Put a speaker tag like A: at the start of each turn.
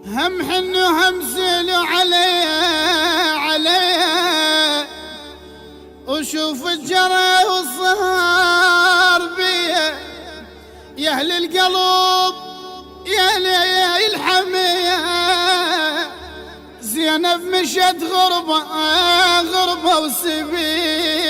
A: هم حن وهم زلوا عليه وشوف الجرى والصهار بيه يا اهل القلب يا ليل الحميه. زينب مشت غربه وسبيه